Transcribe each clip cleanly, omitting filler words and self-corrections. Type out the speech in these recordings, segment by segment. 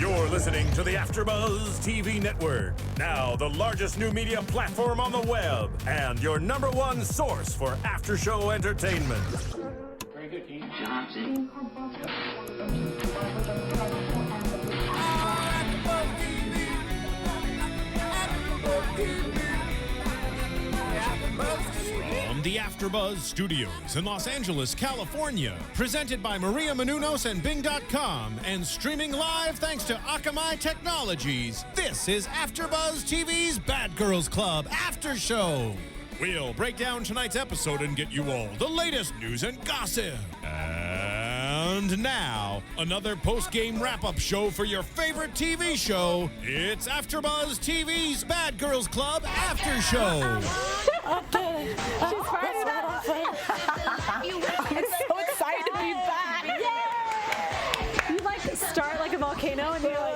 You're listening to the AfterBuzz TV network, now the largest new media platform on the web, and your number one source for after-show entertainment. Very good, Keith. Johnson. From the AfterBuzz Studios in Los Angeles, California, presented by Maria Menounos and Bing.com, and streaming live thanks to Akamai Technologies, this is AfterBuzz TV's Bad Girls Club After Show. We'll break down tonight's episode and get you all the latest news and gossip. And now, another post-game wrap-up show for your favorite TV show. It's AfterBuzz TV's Bad Girls Club After Show. She's fired up. I'm so excited to be back. Yay! You like start like a volcano and you're like,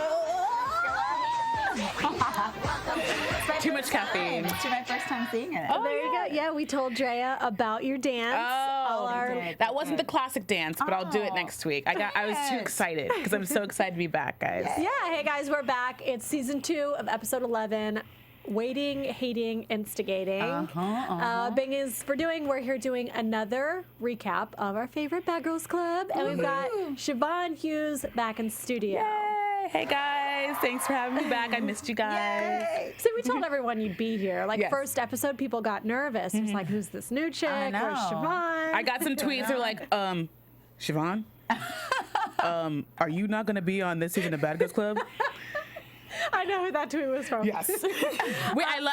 too much caffeine. It's my first time seeing it. oh, there you go. Yeah, we told Drea about your dance. That wasn't the classic dance, but I'll do it next week. I was too excited because I'm so excited to be back, guys. Yeah, hey guys, we're back. It's season 2 of episode 11. Waiting, hating, instigating. Bing is we're here doing another recap of our favorite Bad Girls Club. And we've got Chevonne, Hughes back in studio. Yay! Hey guys, thanks for having me back. I missed you guys. Yay. So we told everyone you'd be here. Like first episode, people got nervous. It was like, who's this new chick? I know. Where's Chevonne? I got some tweets. They're like, Chevonne, are you not going to be on this season of Bad Girls Club? I know who that tweet was from. Yes.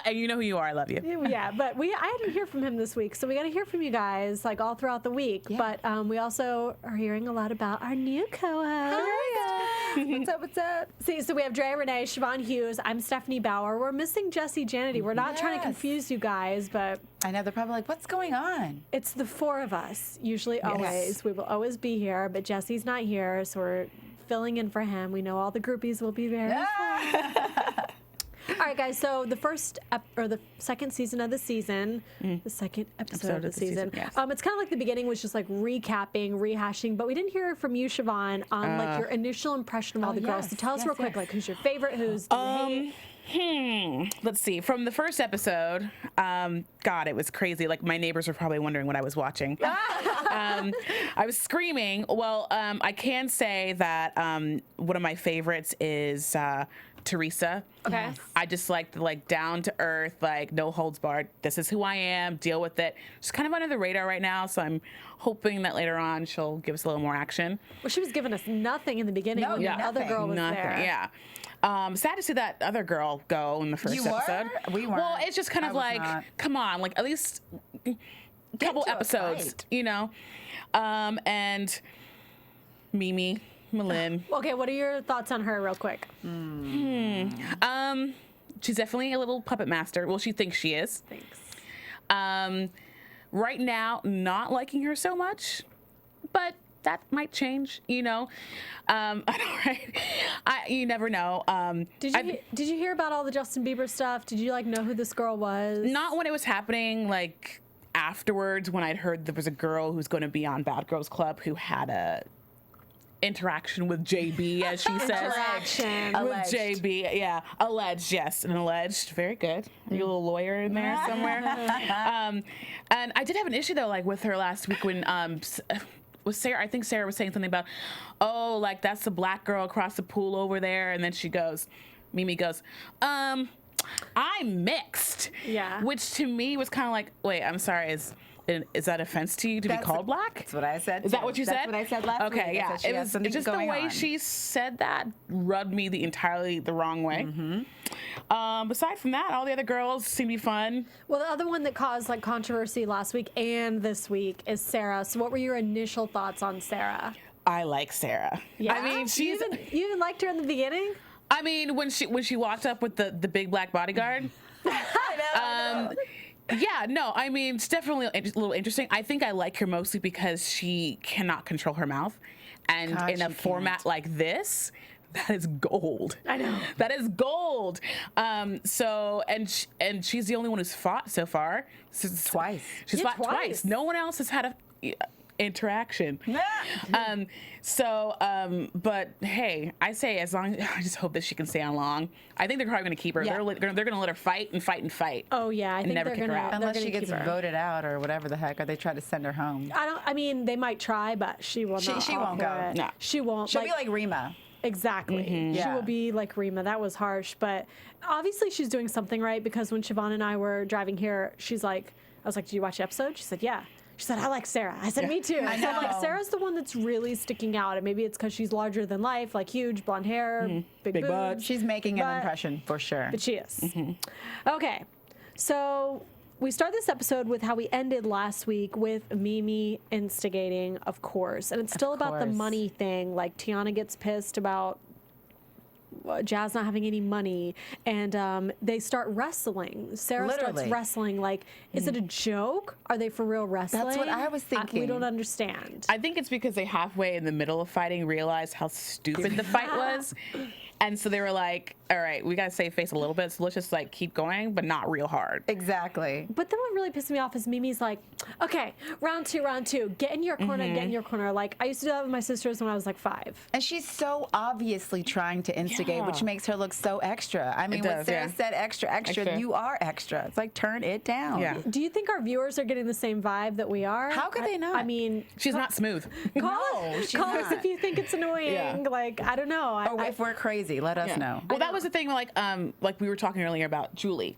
And you know who you are. I love you. Yeah, but I didn't hear from him this week, so we got to hear from you guys like all throughout the week. Yeah. But we also are hearing a lot about our new co-host. Hi guys. What's up? What's up? See, so we have Drea, Renee, Chevonne, Hughes. I'm Stephanie Bauer. We're missing Jessie Janity. We're not trying to confuse you guys, but I know they're probably like, what's going on? it's the 4 of us. Usually, always. We will always be here, but Jessie's not here, so we're filling in for him. We know all the groupies will be there. All right, guys. So the the second season of the season, the second episode of the season. Yes. It's kind of like the beginning was just like recapping, rehashing, but we didn't hear from you, Chevonne, on like your initial impression of all the girls. So tell us real quick, like who's your favorite, who's do you hate? Let's see. From the first episode, God, it was crazy. Like my neighbors were probably wondering what I was watching. I was screaming. Well, I can say that one of my favorites is Teresa. Okay. I just like the down to earth, like no holds barred. This is who I am. Deal with it. She's kind of under the radar right now, so I'm hoping that later on she'll give us a little more action. Well, she was giving us nothing in the beginning when the other girl was there. Yeah. Sad to see that other girl go in the first episode. We weren't. Well, it's just kind of like, come on, like at least a couple to a episodes, fight. you know? And Mimi, Malin. Okay, what are your thoughts on her, real quick? She's definitely a little puppet master. Well, she thinks she is. Thanks. Right now, not liking her so much, but that might change, you know. I know, right? You never know. Did you hear about all the Justin Bieber stuff? Did you know who this girl was? Not when it was happening, like afterwards, when I'd heard there was a girl who's going to be on Bad Girls Club who had a interaction with JB, as she says. Interaction. With Alleged. JB, yeah. Alleged, yes. An alleged. Very good. Are you a little lawyer in there somewhere? And I did have an issue, though, like with her last week when was Sarah, I think Sarah was saying something about, oh, like that's the black girl across the pool over there. And then Mimi goes, I'm mixed. Yeah. Which to me was kind of like, wait, I'm sorry, is that offense to you to be called black? That's what I said. Is that what you said? That's what I said last week. Okay, yeah. It was just the way she said that rubbed me entirely the wrong way. Aside from that, all the other girls seem to be fun. Well, the other one that caused controversy last week and this week is Sarah. So what were your initial thoughts on Sarah? I like Sarah. Yeah? I mean, you even liked her in the beginning? I mean, when she walked up with the big black bodyguard. I know. Yeah, no, I mean, it's definitely a little interesting. I think I like her mostly because she cannot control her mouth. And God, in a she format can't. like this, that is gold. I know. That is gold. And she's the only one who's fought so far. Twice. She's Yeah, fought twice. No one else has had interaction. But hey, I say as long I just hope that she can stay on long. I think they're probably going to keep her. Yeah. They're going to let her fight and fight and fight. Oh yeah, I think never they're kick her gonna out. Unless they're she gonna gets keep her. voted out or whatever the heck, or they try to send her home. I mean, they might try, but she will not. She won't go. No. She won't. She'll be like Rima. Exactly. She Yeah. will be like Rima. That was harsh, but obviously she's doing something right, because when Chevonne and I were driving here, she's like, I was like, "Did you watch the episode?" She said, "Yeah." She said, "I like Sarah." I said, "Me too." I So like know. Sarah's the one that's really sticking out, and maybe it's because she's larger than life, like huge blonde hair, big Big butt. boobs. She's making an But- impression for sure. But she is. Okay, so we start this episode with how we ended last week with Mimi instigating, of course, and it's still about the course. money thing. Like Tiana gets pissed about Jazz not having any money, and they start wrestling. Sarah starts Literally. wrestling. Like, is it a joke? Are they for real wrestling? what I was we thinking. don't understand. I think it's because they halfway in the middle of fighting realized how stupid the fight was. And so they were like, all right, we got to save face a little bit. So let's just like keep going, but not real hard. Exactly. But then what really pissed me off is Mimi's like, okay, round two, get in your corner, get in your corner. Like, I used to do that with my sisters when I was like 5. And she's so obviously trying to instigate, which Yeah. makes her look so extra. I mean, when does, Sarah yeah. said extra, you are extra. It's like, turn it down. Yeah. Do you think our viewers are getting the same vibe that we are? How could they not? I mean, She's not smooth. call, No, she's call us not. if you think it's annoying. Yeah. Like, I don't know. Or if we're crazy, let us know. Well, that was the thing, like we were talking earlier about Julie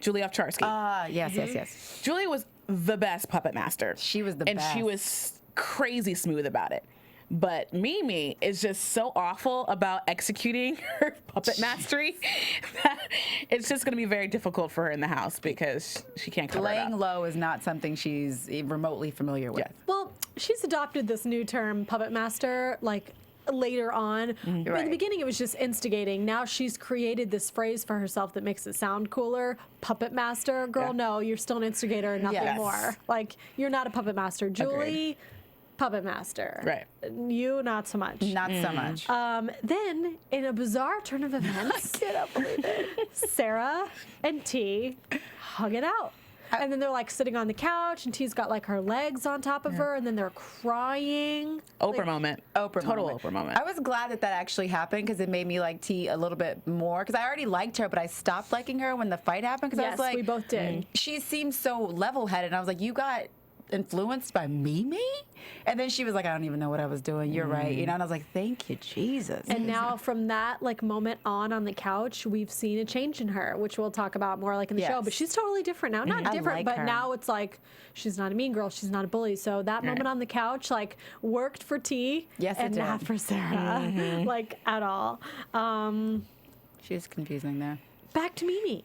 Ovcharsky. Yes. Julie was the best puppet master. She was the and best. she was crazy smooth about it. But Mimi is just so awful about executing her puppet mastery that it's just going to be very difficult for her in the house because she can't cover it Laying up. low is not something she's remotely familiar with. Yeah. Well, she's adopted this new term, puppet master, like later on. But in the Right. beginning, it was just instigating. Now she's created this phrase for herself that makes it sound cooler. Puppet master. Girl, Yeah. no, you're still an instigator and nothing Yes. more. Like, you're not a puppet master. Julie, puppet master. Right. You, not so much. Not so much. Then, in a bizarre turn of events, Sarah and T hug it out. And then they're like sitting on the couch, and T's got like her legs on top of her, and then they're crying. Oprah moment. Oprah Total moment. Oprah moment. I was glad that actually happened because it made me like T a little bit more because I already liked her, but I stopped liking her when the fight happened because I Yes, was like, we both did. She seemed so level-headed, and I was like, you got influenced by Mimi? And then she was like, I don't even know what I was doing. You're right. You know, and I was like, thank you, Jesus. And now from that like moment on the couch, we've seen a change in her, which we'll talk about more like in the show. Yes. But she's totally different now. Not I different, like but her. now it's like she's not a mean girl. She's not a bully. So that moment on the couch like worked for T Yes, it and not did. for Sarah, like at all. She was confusing there. Back to Mimi.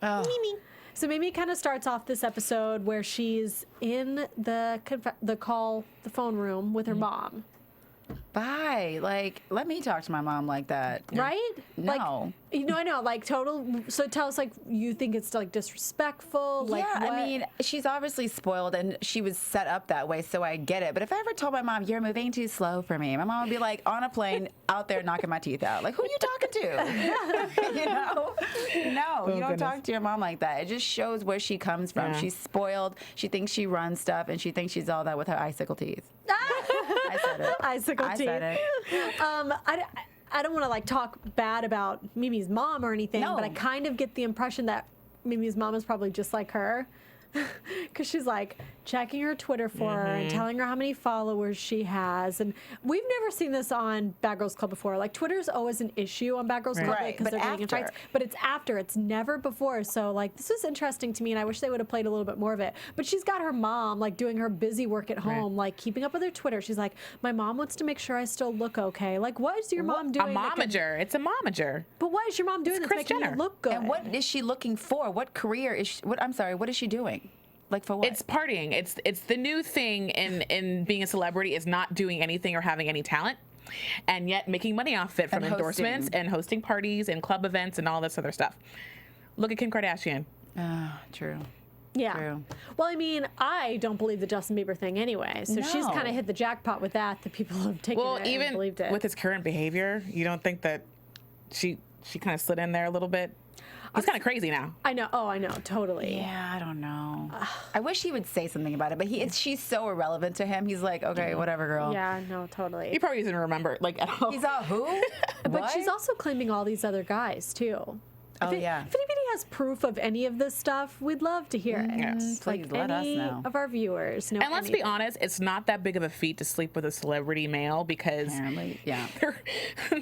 Oh. Mimi. So Mimi kind of starts off this episode where she's in the phone room with her mom. Bye. Like, let me talk to my mom like that. Right? No. Like, you know, I know. Like, total. So tell us, like, you think it's like disrespectful? Like, Yeah, what? I mean, she's obviously spoiled and she was set up that way, so I get it. But if I ever told my mom, you're moving too slow for me, my mom would be like on a plane out there knocking my teeth out. Like, who are you talking to? You know? No, you don't goodness. talk to your mom like that. It just shows where she comes from. Yeah. She's spoiled. She thinks she runs stuff and she thinks she's all that with her icicle teeth. I said it. Icicle I teeth. said it. I don't want to like talk bad about Mimi's mom or anything, No. but I kind of get the impression that Mimi's mom is probably just like her. Because she's like checking her Twitter for her and telling her how many followers she has. And we've never seen this on Bad Girls Club before. Like, Twitter's always an issue on Bad Girls Club Right, because but they're getting in after. fights. But it's after. It's never before. So, like, this is interesting to me, and I wish they would have played a little bit more of it. But she's got her mom, like, doing her busy work at home, like, keeping up with her Twitter. She's like, my mom wants to make sure I still look okay. Like, what is your mom A doing? that could- momager. It's a momager. But what is your mom doing It's that's Kris making Jenner. you look good? And what is she looking for? What career is she, I'm sorry, what is she doing? Like, for what? It's partying. It's the new thing in being a celebrity is not doing anything or having any talent, and yet making money off it from And endorsements hosting. and hosting parties and club events and all this other stuff. Look at Kim Kardashian. True. Yeah. True. Well, I mean, I don't believe the Justin Bieber thing anyway. So she's No. kind of hit the jackpot with that. The people have taken Well, it and even believed it. with his current behavior, you don't think that she kind of slid in there a little bit? He's kind of crazy now. I know. Oh, I know. Totally. Yeah, I don't know. I wish he would say something about it, but she's so irrelevant to him. He's like, okay, whatever, girl. Yeah, no, totally. He probably doesn't remember, like, at all. He's all who? But What? she's also claiming all these other guys, too. Oh, If yeah. If anybody has proof of any of this stuff, we'd love to hear it. Yes. Please Like let us any know. of our viewers know And let's be anything. honest, it's not that big of a feat to sleep with a celebrity male because Apparently, yeah.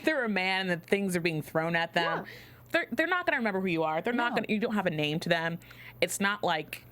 they're a man and the things are being thrown at them. They're not going to remember who you are. They're not going. You don't have a name to them. It's not like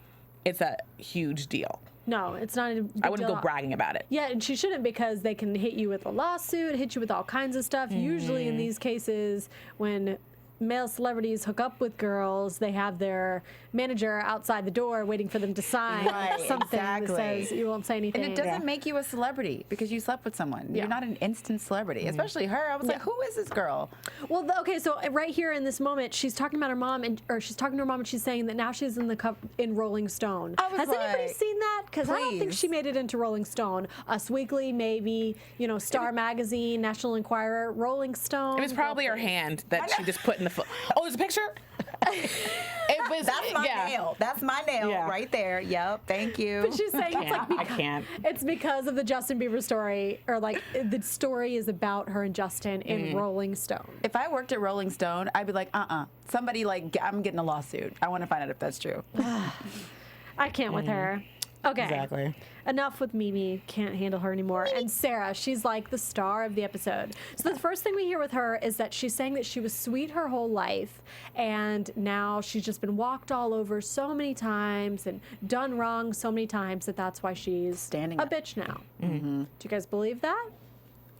it's a huge deal. No, it's not. I wouldn't go bragging about it. Yeah, and she shouldn't because they can hit you with a lawsuit, hit you with all kinds of stuff. Usually in these cases, when male celebrities hook up with girls, they have their manager outside the door waiting for them to sign something that says you won't say anything. And it doesn't make you a celebrity because you slept with someone. Yeah. You're not an instant celebrity, especially her. I was like, who is this girl? Well, okay, so right here in this moment, she's talking about her mom, or she's talking to her mom, and she's saying that now she's in in Rolling Stone. I was Has anybody like, seen that? Because I don't think please. she made it into Rolling Stone. Us Weekly, maybe. Star Magazine, National Enquirer, Rolling Stone. It was probably her hand that she just put in the foot. Oh, there's a picture? It was. That's my nail. That's my nail right there. Yep. Thank you. But she's saying it's like I can't. It's because of the Justin Bieber story, or like the story is about her and Justin in Rolling Stone. If I worked at Rolling Stone, I'd be like, somebody I'm getting a lawsuit. I want to find out if that's true. I can't with her. Okay. Exactly. Enough with Mimi. Can't handle her anymore. And Sarah, she's like the star of the episode. So the first thing we hear with her is that she's saying that she was sweet her whole life, and now she's just been walked all over so many times and done wrong so many times that's why she's Standing a up. bitch now. Do you guys believe that?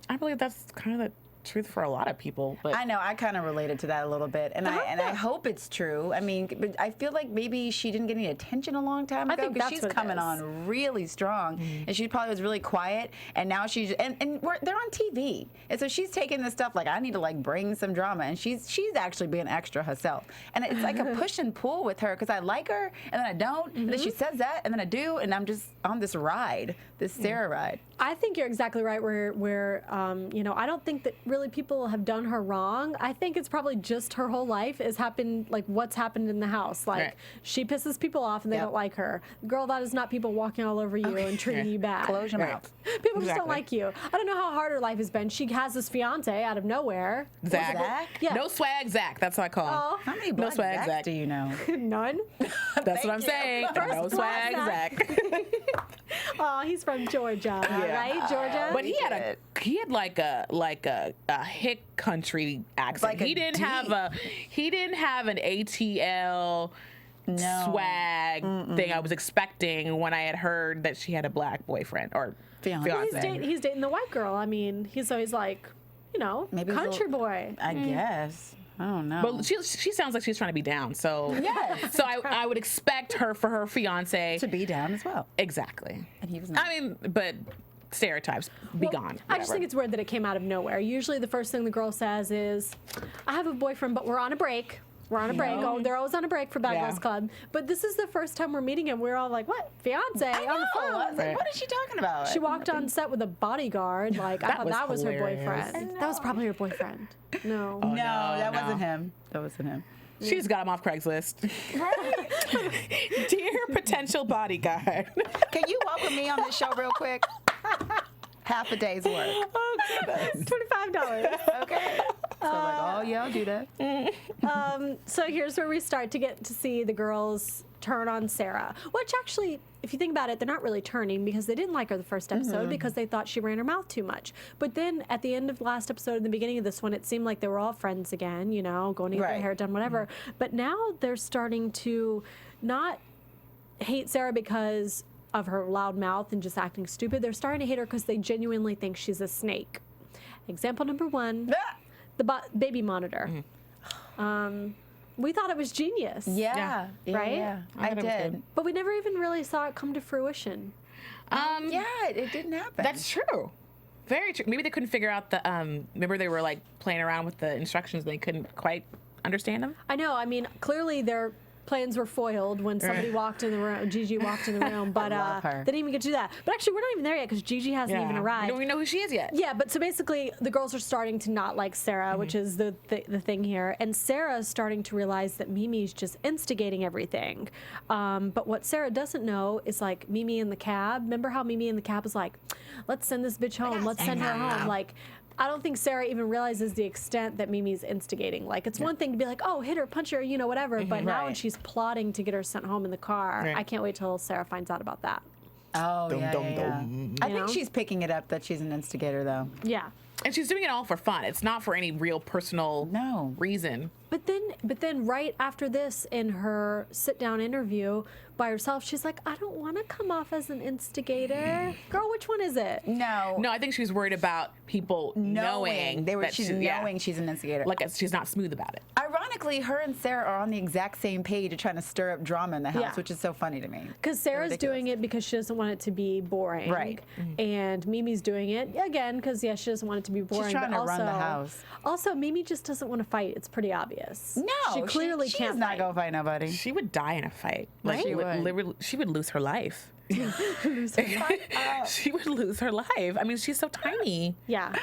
I believe that's kind of the truth for a lot of people. But I know. I kind of related to that a little bit, and I hope it's true. I mean, but I feel like maybe she didn't get any attention a long time I ago think because that's she's what it coming is. on really strong, and she probably was really quiet, and now she's and they're on TV, and so she's taking this stuff like I need to like bring some drama, and she's actually being extra herself, and it's like a push and pull with her because I like her, and then I don't, and then she says that, and then I do, and I'm just on this ride, this Sarah ride. I think you're exactly right. Where I don't think that really people have done her wrong. I think it's probably just her whole life has happened, like what's happened in the house. Like she pisses people off and they don't like her. Girl, that is not people walking all over you and treating you bad. Close your mouth. People just don't like you. I don't know how hard her life has been. She has this fiance out of nowhere. Zach. Zach? Yeah. No swag Zach. That's what I call him. Oh, How many No black swag, Zacks Zach. do you know? none. That's what I'm you. saying. No swag black Zach. Oh, he's from Georgia, right? Georgia. But he had like a hick country accent. Like a he didn't have an ATL swag thing I was expecting when I had heard that she had a black boyfriend or fiance. He's dating the white girl. I mean, he's always like, Maybe it's a country little- boy. I guess. I don't know. But she sounds like she's trying to be down. So Yes. so I would expect her for her fiance to be down as well. exactly. And he was not. I mean, but stereotypes be gone. I just whatever. think it's weird that it came out of nowhere. Usually the first thing the girl says is, I have a boyfriend, but we're on a break. We're on a break. Oh, they're always on a break for Bad Yeah. Girls Club. But this is the first time we're meeting him. We're all like, what? Fiance? I know. On the phone. I was like, what is she talking about? She walked on set with a bodyguard. Like, I thought was that was her hilarious. boyfriend. That was probably her boyfriend. No. No, that no. wasn't him. That wasn't him. She just got him off Craigslist. Dear potential bodyguard. Can you welcome me on this show real quick? Half a day's work. Oh, goodness. $25. Okay. So like, oh yeah, I'll do that. So here's where we start to get to see the girls turn on Sarah, which actually, if you think about it, they're not really turning because they didn't like her the first episode because they thought she ran her mouth too much. But then at the end of last episode and the beginning of this one, it seemed like they were all friends again, going to get their Right. hair done, whatever. But now they're starting to not hate Sarah because of her loud mouth and just acting stupid. They're starting to hate her because they genuinely think she's a snake. Example number one, the baby monitor. We thought it was genius. Yeah. Right? Yeah. I I thought it was did. good. But we never even really saw it come to fruition. Yeah, it didn't happen. That's true. Very true. Maybe they couldn't figure out the. Remember they were like playing around with the instructions and they couldn't quite understand them. I know. I mean, clearly they're plans were foiled when somebody walked in the room. Gigi walked in the room, but love her. they didn't even get to do that. But actually, we're not even there yet because Gigi hasn't even arrived. We don't even know who she is yet. Yeah, but so basically, the girls are starting to not like Sarah, which is the thing here, and Sarah's starting to realize that Mimi's just instigating everything. But what Sarah doesn't know is like Mimi in the cab. Remember how Mimi in the cab was like, "Let's send this bitch home. Let's send her home." Like, I don't think Sarah even realizes the extent that Mimi's instigating. Like, it's one thing to be like, "Oh, hit her, punch her, you know, whatever." But now when she's plotting to get her sent home in the car, I can't wait till Sarah finds out about that. Oh, yeah. I think she's picking it up that she's an instigator, though. Yeah. And she's doing it all for fun. It's not for any real personal reason. But then right after this, in her sit-down interview by herself, she's like, I don't want to come off as an instigator. Girl, which one is it? No, I think she was worried about people knowing that she's knowing she's an instigator. Like she's not smooth about it. Ironically, her and Sarah are on the exact same page of trying to stir up drama in the house, which is so funny to me. Because Sarah's doing it because she doesn't want it to be boring. Right. And Mimi's doing it, again, because, she doesn't want it to be boring. She's trying but to run the house. Also, Mimi just doesn't want to fight. It's pretty obvious. No, she clearly can't she's not fight. going to fight nobody. She would die in a fight. Right? She would lose her life. She would lose her life. I mean, she's so tiny. Yeah.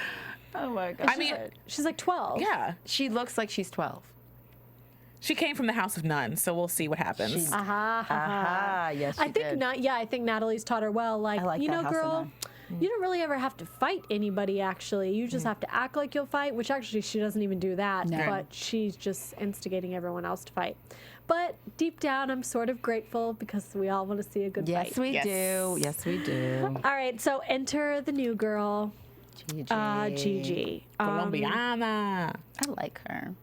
Oh, my God. I mean, she's like 12. yeah. She looks like she's 12. She came from the house of none, so we'll see what happens. Yes, she did. I think Natalie's taught her well. Like, I like you that know, house of girl, none. you don't really ever have to fight anybody, actually. You just have to act like you'll fight, which actually she doesn't even do that. No. But she's just instigating everyone else to fight. But deep down, I'm sort of grateful because we all want to see a good fight. Yes, we do. Yes, we do. All right, so enter the new girl, Gigi. Colombiana. I like her.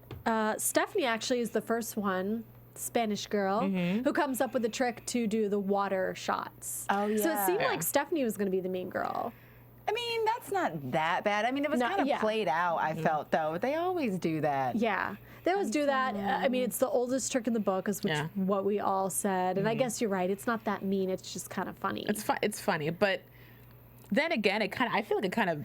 Stephanie actually is the first one, Spanish girl, who comes up with a trick to do the water shots. Oh, yeah. So it seemed like Stephanie was going to be the mean girl. I mean, that's not that bad. I mean, it was kind of played out, I felt, though. They always do that. Yeah. They always do that. I mean, it's the oldest trick in the book, is what we all said. And I guess you're right. It's not that mean. It's just kind of funny. It's funny, but then again, I feel like it kind of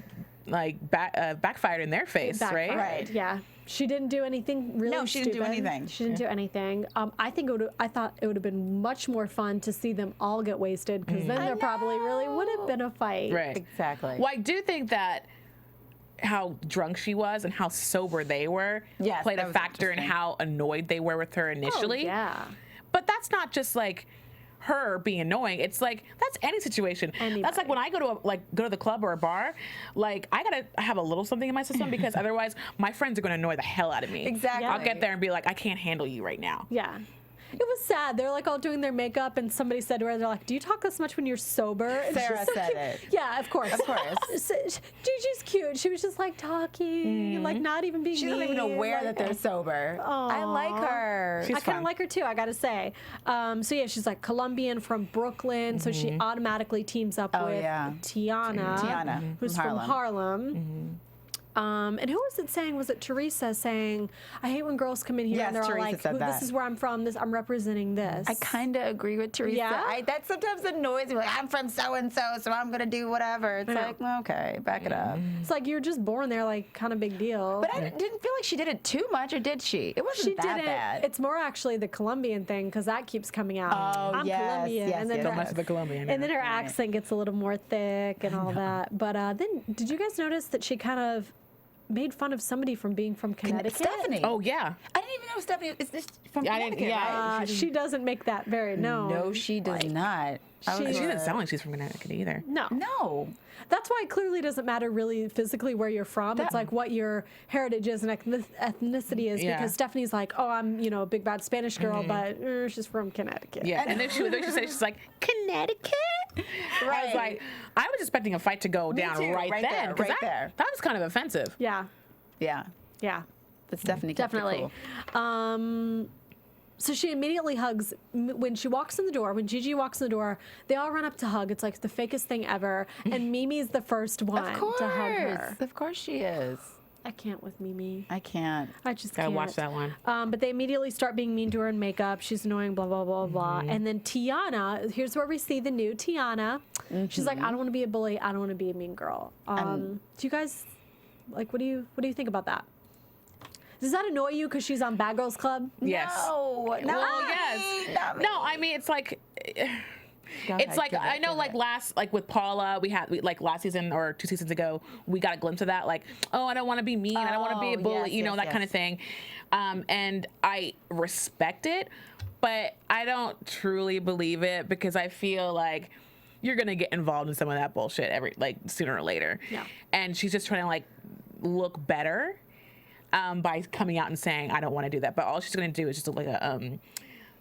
like backfired in their face, right? Right. Yeah. She didn't do anything really No, she didn't do stupid. anything. She didn't do anything. I thought it would have been much more fun to see them all get wasted, because then there probably really would have been a fight. Right. Exactly. Well, I do think that how drunk she was and how sober they were played a factor in how annoyed they were with her initially. Oh, yeah. But that's not just like her being annoying. It's like that's any situation. That's like when I go to the club or a bar, like I gotta have a little something in my system because otherwise my friends are gonna annoy the hell out of me. Exactly. I'll get there and be like, I can't handle you right now. Yeah. It was sad. They're like all doing their makeup, and somebody said to her, they're like, do you talk this much when you're sober? And Sarah she's so said cute. it. Yeah, of course. Of course. Gigi's cute. She was just like talking, like not even being She doesn't even mean, aware like, that they're sober. I like her. I kind of like her too, I gotta say. So yeah, she's like Colombian from Brooklyn, so she automatically teams up with Tiana, who's from Harlem. And who was it saying? Was it Teresa saying, I hate when girls come in here and they're all Teresa like, said that. this is where I'm from, I'm representing this. I kind of agree with Teresa. Yeah? That sometimes annoys me. Like, I'm from so-and-so, so I'm going to do whatever. It's like, well, okay, back it up. It's like you're just born there, like kind of big deal. But I didn't feel like she did it too much, or did she? It wasn't that bad. It's more actually the Colombian thing, because that keeps coming out. Oh, I'm yes, Colombian. yes, and then yes. Don't mess with the Colombian. and then her accent gets a little more thick and all that. But then, did you guys notice that she kind of made fun of somebody from being from Connecticut? Stephanie. Oh yeah. I didn't even know Stephanie is this from Yeah, I didn't- Connecticut. yeah. right? She doesn't make that very known. No, she does not. She doesn't sound like she's from Connecticut either. No. No. That's why it clearly doesn't matter really physically where you're from. It's like what your heritage is and ethnicity is. Yeah. Because Stephanie's like, oh, I'm a big bad Spanish girl, but she's from Connecticut. Yeah, and then she said, she's like, Connecticut? I was like, I was expecting a fight to go down too, right then. there, 'cause right there. That was kind of offensive. Yeah. Yeah. Yeah. But Stephanie kept it Definitely. cool. So she immediately hugs when she walks in the door. When Gigi walks in the door, they all run up to hug. It's like the fakest thing ever. And Mimi's the first one Of course. to hug her. Of course she is. I can't with Mimi. I can't. I just Gotta can't. watch that one. But they immediately start being mean to her in makeup. She's annoying, blah, blah, blah, blah. Mm-hmm. And then Tiana, here's where we see the new Tiana. She's like, I don't want to be a bully. I don't want to be a mean girl. Do you guys, like, what do you think about that? Does that annoy you because she's on Bad Girls Club? Yes. No, Well, yes. not me. No, I mean it's like. Go It's ahead, like give it, I know, give like it. with Paula, we like last season or 2 seasons ago, we got a glimpse of that. Like, oh, I don't want to be mean, I don't want to be a Oh, bully, yes, that yes, kind of yes. thing. And I respect it, but I don't truly believe it because I feel like you're gonna get involved in some of that bullshit sooner or later. Yeah. And she's just trying to like look better by coming out and saying I don't want to do that. But all she's gonna do is just look like a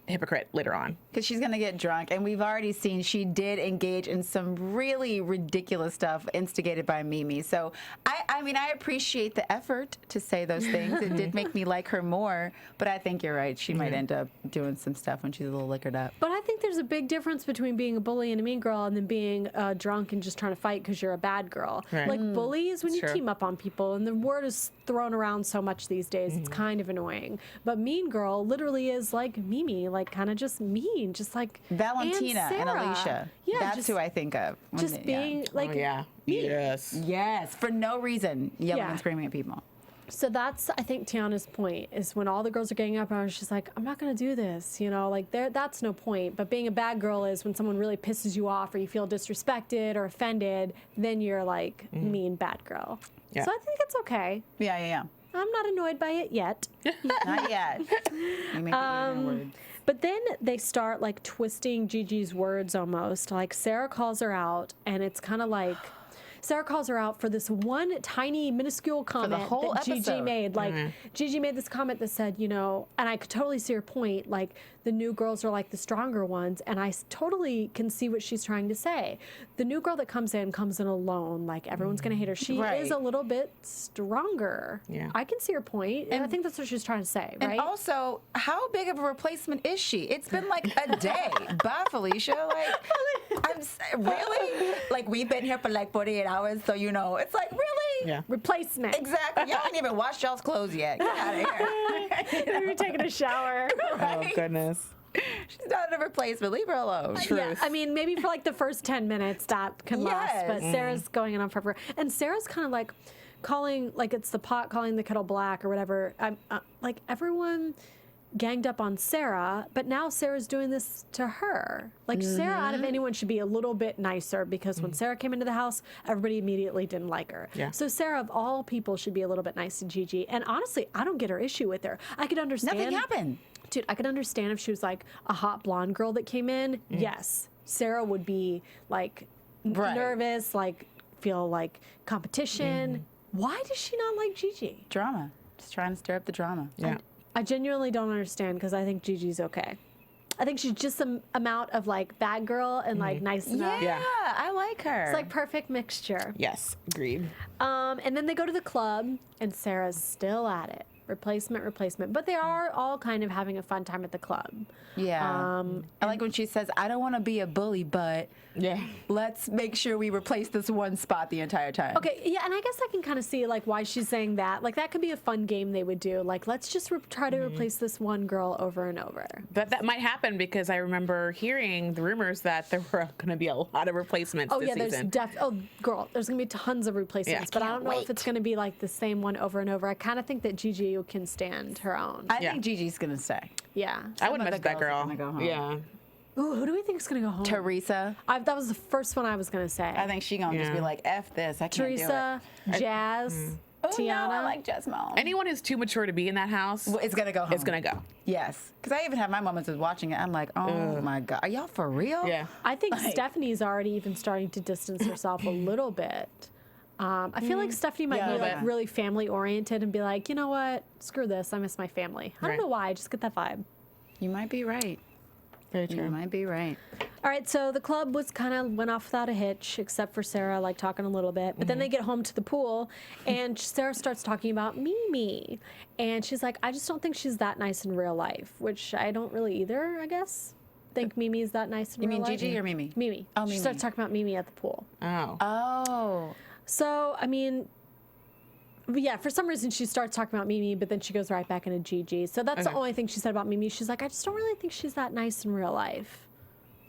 hypocrite later on. Because she's going to get drunk. And we've already seen she did engage in some really ridiculous stuff instigated by Mimi. So, I mean, I appreciate the effort to say those things. It did make me like her more. But I think you're right. She might end up doing some stuff when she's a little liquored up. But I think there's a big difference between being a bully and a mean girl and then being drunk and just trying to fight because you're a bad girl. Right. Like bullies, when you True. team up on people, and the word is thrown around so much these days, it's kind of annoying. But mean girl literally is like Mimi, like kind of just mean, just like Valentina and Sarah. Alicia. Yeah, That's just, who I think of. when just they- being like Oh yeah. mean. Yes. Yes, for no reason, yelling Yeah. and screaming at people. So that's, I think, Tiana's point, is when all the girls are getting up and she's like, I'm not going to do this, like that's no point. But being a bad girl is when someone really pisses you off or you feel disrespected or offended, then you're like mean bad girl. Yeah. So I think it's okay. Yeah. I'm not annoyed by it yet. Not yet. You make it your words. But then they start like twisting Gigi's words almost. Like Sarah calls her out, and it's kind of like Sarah calls her out for this one tiny minuscule comment whole that Gigi episode. made. Like Gigi made this comment that said, and I could totally see her point. Like the new girls are like the stronger ones, and I totally can see what she's trying to say. The new girl that comes in alone. Like everyone's gonna hate her. She Right. is a little bit stronger. Yeah. I can see her point, and I think that's what she's trying to say, right? And also, how big of a replacement is she? It's been like a day. Bye, Felicia. Like, really? Like, we've been here for like 48 hours, so it's like, really? Yeah. Replacement. Exactly. Y'all ain't even washed y'all's clothes yet. Get out of here. You're taking a shower. Oh goodness. She's not a replacement. Leave her alone. Yeah, I mean, maybe for like the first 10 minutes that can last, but Yes. Sarah's going on forever. And Sarah's kind of like calling, like it's the pot calling the kettle black or whatever. Like everyone ganged up on Sarah, but now Sarah's doing this to her. Like Sarah, out of anyone, should be a little bit nicer because when Sarah came into the house, everybody immediately didn't like her. Yeah. So Sarah, of all people, should be a little bit nice to Gigi. And honestly, I don't get her issue with her. I could understand. Nothing happened. Dude, I could understand if she was like a hot blonde girl that came in. Yes, Sarah would be like Right. nervous, like feel like competition. Why does she not like Gigi? Drama. Just trying to stir up the drama. Yeah. I genuinely don't understand because I think Gigi's okay. I think she's just some amount of like bad girl and like nice enough. Yeah, Yeah. I like her. It's like perfect mixture. Yes. Agreed. And then they go to the club and Sarah's still at it. Replacement. But they are all kind of having a fun time at the club. Yeah. I like when she says, I don't want to be a bully, but Yeah. let's make sure we replace this one spot the entire time. Okay, yeah, and I guess I can kind of see like why she's saying that. Like that could be a fun game they would do. Like let's just try to replace this one girl over and over. That might happen because I remember hearing the rumors that there were going to be a lot of replacements Oh this yeah, season. there's gonna be tons of replacements, Yeah. but I don't know if wait. it's gonna be like the same one over and over. I kind of think that Gigi can stand her own. I Yeah. think Gigi's going to stay. Yeah. I wouldn't of mess the with that girls girl. are gonna go home. Yeah. Ooh, who do we think is gonna go home? Teresa. That was the first one I was gonna say. I think she's going to just be Yeah. like, F this. I can't Teresa, Jazz, do it. Oh, Tiana. no, I like Jess Mom. Anyone who's too mature to be in that house, Well, it's going to go home. it's going to go. Yes. Because I even have my moments of watching it. I'm like, oh my God. Are y'all for real? Yeah. I think Like- Stephanie's already even starting to distance herself a little bit. I feel like Stephanie might Yeah, be a like little bit. really family oriented and be like, you know what? Screw this. I miss my family. I don't Right. know why. I just get that vibe. You might be right. Very You might be right. All right, so the club was kind of went off without a hitch, except for Sarah, like talking a little bit. But then they get home to the pool, and Sarah starts talking about Mimi, and she's like, "I just don't think she's that nice in real life," which I don't really either. I guess think Mimi is that nice in You real mean life. Gigi or Mimi? Mimi. Oh, She Mimi. starts talking about Mimi at the pool. Oh. Oh. So I mean. Yeah, for some reason she starts talking about Mimi, but then she goes right back into Gigi. So that's the Okay. only thing she said about Mimi. She's like, I just don't really think she's that nice in real life.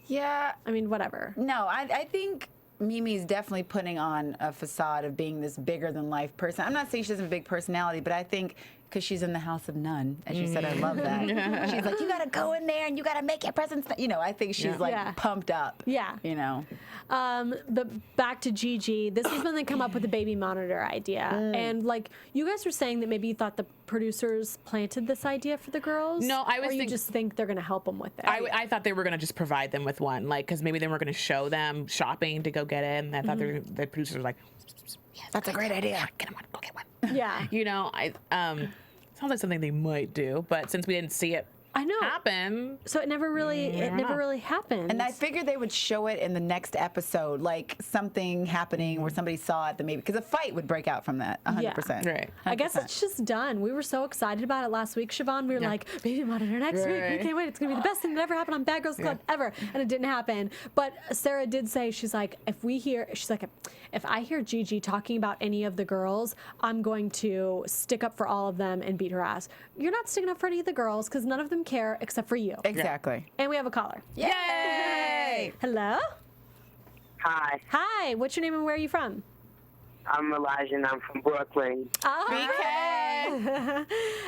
Yeah. I mean, whatever. No, I think Mimi's definitely putting on a facade of being this bigger than life person. I'm not saying she doesn't have a big personality, but I think because she's in the house of none, and she said, I love that. She's like, you got to go in there and you got to make your presence. You know, I think she's like pumped up. Yeah. You know. But back to Gigi, this is when they come up with the baby monitor idea. And like, you guys were saying that maybe you thought the producers planted this idea for the girls. No, I was Or you just think they're going to help them with it. I thought they were going to just provide them with one, like, because maybe they weren't going to show them shopping to go get it. And I thought the producers were like, That's a great idea. Get one, go get one. Yeah. You know, sounds like something they might do, but since we didn't see it I know. happen. So it never really happened. And I figured they would show it in the next episode, like something happening where somebody saw it, that maybe, because a fight would break out from that, 100%. Right. I guess it's just done. We were so excited about it last week, Chevonne. We were like, baby monitor next week. We can't wait. It's going to be the best thing that ever happened on Bad Girls Club ever. And it didn't happen. But Sarah did say, she's like, if I hear Gigi talking about any of the girls, I'm going to stick up for all of them and beat her ass. You're not sticking up for any of the girls because none of them care except for you. Exactly. And we have a caller. Yay! Hello? Hi, Hi. What's your name and where are you from? I'm Elijah and I'm from Brooklyn. Oh,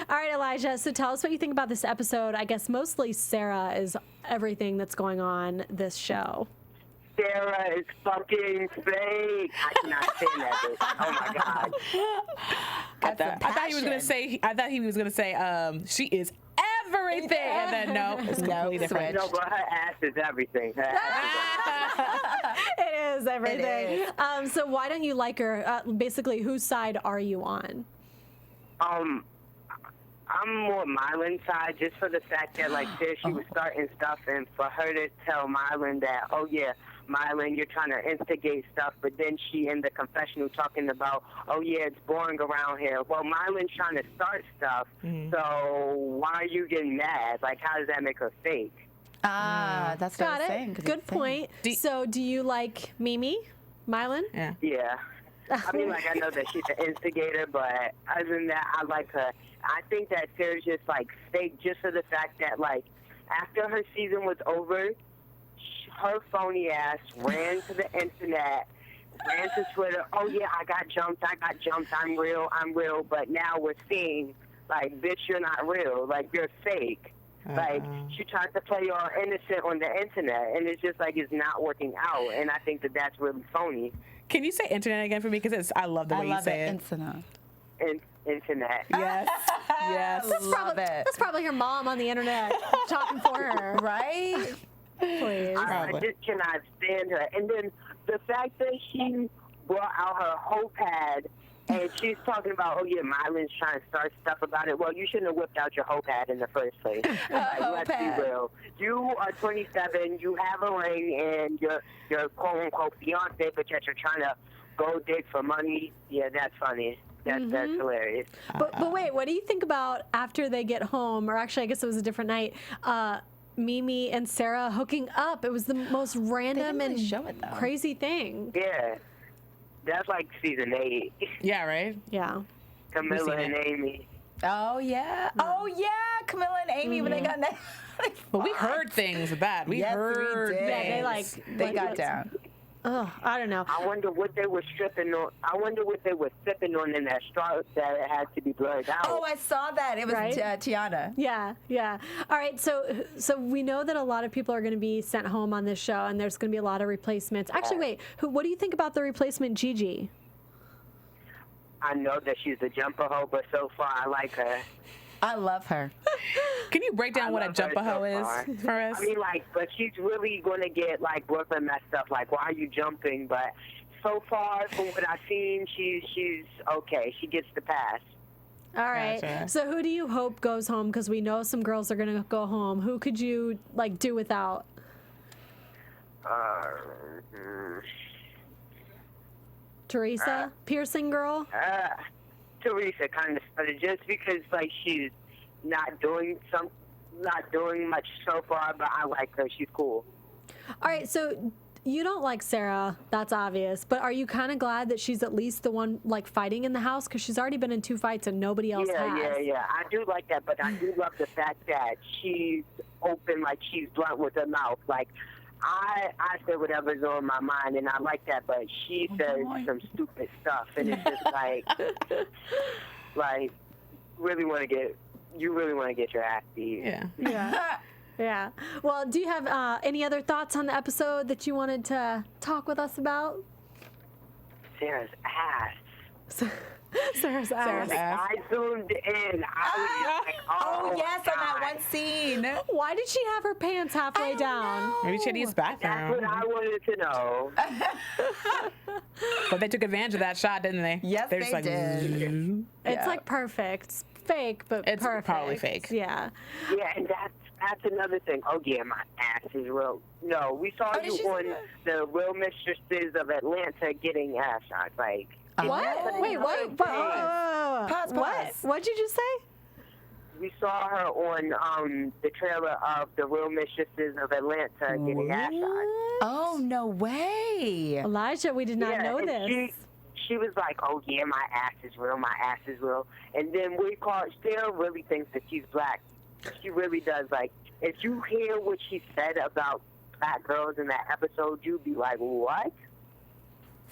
all right, Elijah. So tell us what you think about this episode. I guess mostly Sarah is everything that's going on this show. Sarah is fucking fake. I cannot stand that bitch. Oh my god. I thought he was gonna say she is everything, and then no, it's completely different. No, but her ass is everything. Her ass It is everything. It is. So why don't you like her? Basically, whose side are you on? I'm more Mylan's side just for the fact that, like, there she was starting stuff, and for her to tell Mylan that, oh, yeah, Mylan, you're trying to instigate stuff, but then she in the confessional talking about, oh, yeah, it's boring around here. Well, Mylan's trying to start stuff, so why are you getting mad? Like, how does that make her fake? That's what I Got was it. saying. 'cause Good it's saying. point. So do you like Mimi, Mylan? Yeah. Yeah. I mean, like, I know that she's an instigator, but other than that, I like her. I think that Sarah's just, like, fake just for the fact that, like, after her season was over, her phony ass ran to the internet, ran to Twitter, oh, yeah, I got jumped, I'm real, but now we're seeing, like, bitch, you're not real, like, you're fake. Like, she tried to play all innocent on the internet, and it's just, like, it's not working out, and I think that that's really phony. Can you say internet again for me? Because I love the way you say it. Internet. Internet. Yes. Yes. That's probably her mom on the internet talking for her. Right? Please. I just cannot stand her. And then the fact that she brought out her whole pad and she's talking about, oh, yeah, Mylan's trying to start stuff about it. Well, you shouldn't have whipped out your whole pad in the first place. Like, let's be real. You are 27, you have a ring, and you're quote-unquote fiance, but yet you're trying to go dig for money. Yeah, that's funny. That's hilarious. But wait, what do you think about after they get home, or actually I guess it was a different night, Mimi and Sarah hooking up? It was the most random really and show it, though. crazy thing. Yeah. That's like season 8. Yeah, right? Yeah. Camilla and Amy. Oh, yeah. Oh, yeah. Camilla and Amy, when they got that. But we heard things with that. We Yes, heard we did. Yeah, They got down. Oh, I don't know. I wonder what they were stripping on. I wonder what they were sipping on in that straw that it had to be blurred out. Oh, I saw that. It was Right? Tiana. Yeah. All right, so we know that a lot of people are going to be sent home on this show, and there's going to be a lot of replacements. Actually, wait, what do you think about the replacement Gigi? I know that she's a jumper hoe, but so far I like her. I love her. Can you break down I what a love her jumper hoe so far. is for us? I mean, like, but she's really going to get, like, Brooklyn messed up. Like, why are you jumping? But so far, from what I've seen, she's okay. She gets the pass. All right. Gotcha. So who do you hope goes home? Because we know some girls are going to go home. Who could you, like, do without? Teresa? Piercing girl? Teresa kind of started just because, like, she's not doing much so far, but I like her. She's cool. All right, so you don't like Sarah, that's obvious, but are you kind of glad that she's at least the one, like, fighting in the house? Because she's already been in 2 fights and nobody else has. Yeah. I do like that, but I do love the fact that she's open, like, she's blunt with her mouth. Like, I say whatever's on my mind, and I like that, but she says some stupid stuff, and it's just like, really want to get your ass beat. Yeah. Yeah. Yeah. Well, do you have any other thoughts on the episode that you wanted to talk with us about? Sarah's ass. Sarah's ass. I zoomed in. I was like, oh yes, God. on that one scene. Why did she have her pants halfway down? Maybe she had to use the That's what bathroom. I wanted to know. But they took advantage of that shot, didn't they? Yes, They're just they like, did. "Zzz." It's Yeah. like perfect. It's fake, but It's perfect. probably fake. Yeah. Yeah, and that's another thing. Oh yeah, my ass is real. No, we saw Oh, did you she say on that? the Real Mistresses of Atlanta getting ass shots. Like, What? Wait, what? Pause, What? pause. What'd you just say? we saw her on the trailer of the Real Mistresses of Atlanta getting ass shots. Oh, no way. Elijah, we did not Yeah, know and this. She was like, oh yeah, my ass is real, my ass is real. And then Sarah really thinks that she's black. She really does. Like, if you hear what she said about black girls in that episode, you'd be like, what?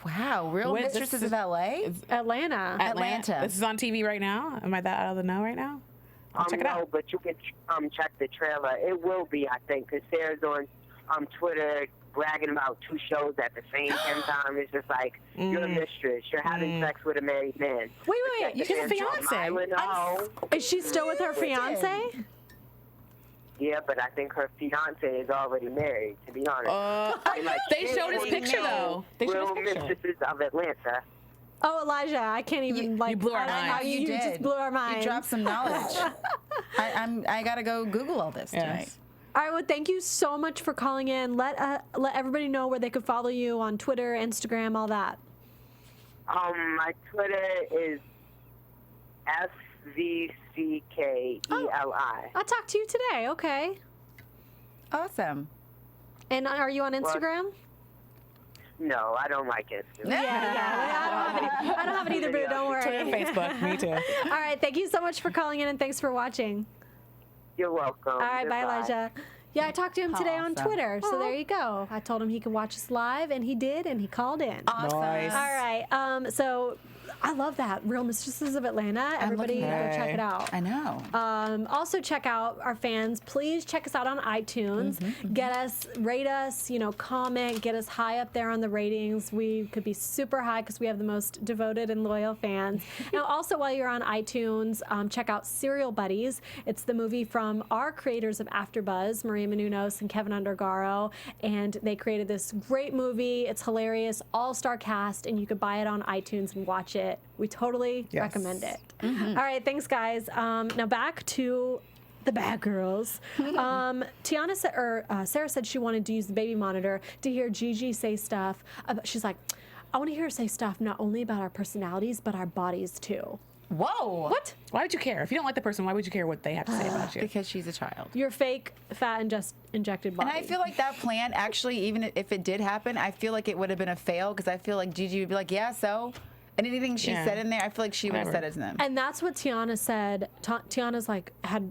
Wow, Real Wait, Mistresses this of LA? Atlanta. Atlanta. This is on TV right now. Am I that out of the know right now? I'll check it No, out. but you can check the trailer. It will be, I think, because Sarah's on Twitter bragging about two shows at the same time. It's just like, you're a mistress. You're having sex with a married man. Wait. You have a fiance. No. Is she still with her fiance? Yeah, but I think her fiance is already married, to be honest. They showed his picture though. They showed Real his picture. Mistresses of Atlanta. Oh, Elijah, I can't even you blew our I don't know, minds. You just blew our minds. You dropped some knowledge. I gotta go Google all this tonight. Yes. All right, well, thank you so much for calling in. Let everybody know where they could follow you on Twitter, Instagram, all that. My Twitter is SVCKELI. I talked to you today. Okay. Awesome. And are you on Instagram? No, I don't like it. Yeah. I don't have it either, but don't worry. Twitter and Facebook. Me too. All right, thank you so much for calling in and thanks for watching. You're welcome. All right, bye, Elijah. Yeah, I talked to him today on Awesome. Twitter, so there you go. I told him he could watch us live, and he did, and he called in. Awesome. Nice. All right, so I love that. Real Mistresses of Atlanta. Everybody looking go at check it out. I know. Also check out our fans. Please check us out on iTunes. Get us, rate us, comment, get us high up there on the ratings. We could be super high because we have the most devoted and loyal fans. Now, also while you're on iTunes, check out Serial Buddies. It's the movie from our creators of AfterBuzz, Maria Menounos and Kevin Undergaro, and they created this great movie. It's hilarious, all-star cast, and you could buy it on iTunes and watch it. We totally recommend it. All right, thanks, guys. Now back to the bad girls. Sarah said she wanted to use the baby monitor to hear Gigi say stuff. She's like, I want to hear her say stuff not only about our personalities, but our bodies too. Whoa. What? Why would you care? If you don't like the person, why would you care what they have to say about you? Because she's a child. Your fake, fat, and just injected body. And I feel like that plan, actually, even if it did happen, I feel like it would have been a fail because I feel like Gigi would be like, yeah, so. And anything she said in there, I feel like she would have said it to them. And that's what Tiana said. Tiana's like had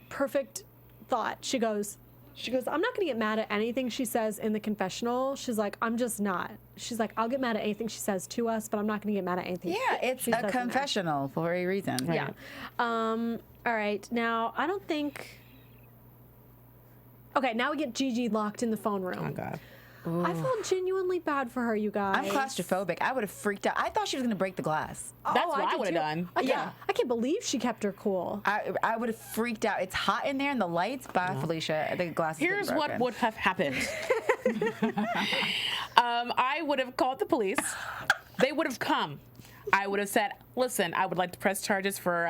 perfect thought. She goes, I'm not gonna get mad at anything she says in the confessional. She's like, I'm just not. She's like, I'll get mad at anything she says to us, but I'm not gonna get mad at anything. Yeah, it's she a says in there." confessional for a reason. Yeah. All right. Now I don't think. Okay. Now we get Gigi locked in the phone room. Oh God. I felt genuinely bad for her, you guys. I'm claustrophobic. I would have freaked out. I thought she was going to break the glass. That's what I did would have too. done. I can't believe she kept her cool. I would have freaked out. It's hot in there and the lights. Bye, Felicia. The glass is getting Here's what broken. would have happened. I would have called the police. They would have come. I would have said, listen, I would like to press charges for